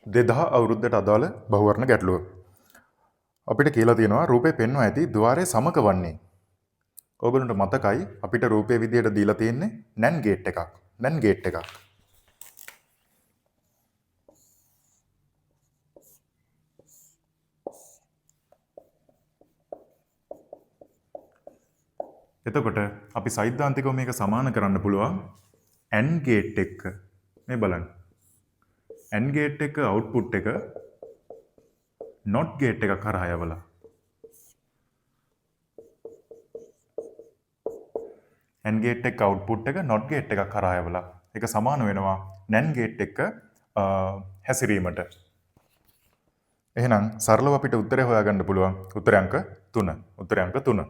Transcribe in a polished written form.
2000 අවුරුද්දට අදාළ බහුවර්ණ ගැටලුව. අපිට කියලා තියෙනවා රූපේ පෙන්වා ඇති ద్వාරයේ සමක වන්නේ. ඔයගොල්ලන්ට මතකයි අපිට රූපේ විදියට දීලා තියෙන්නේ NAND ගේට් එකක්. NAND ගේට් එකක්. එතකොට අපි සෛද්ධාන්තිකව මේක සමාන කරන්න පුළුවන් AND ගේට් එක. මේ බලන්න. AND ගේට් එක අවුට්පුට් එක NOT ගේට් එකක් හරහා යවලා. AND ගේට් එක අවුට්පුට් එක NOT ගේට් එකක් හරහා යවලා. ඒක සමාන වෙනවා NAND ගේට් එක හැසිරීමට. එහෙනම් සරලව අපිට උත්තරය හොයාගන්න පුළුවන්. උත්තරය අංක 3.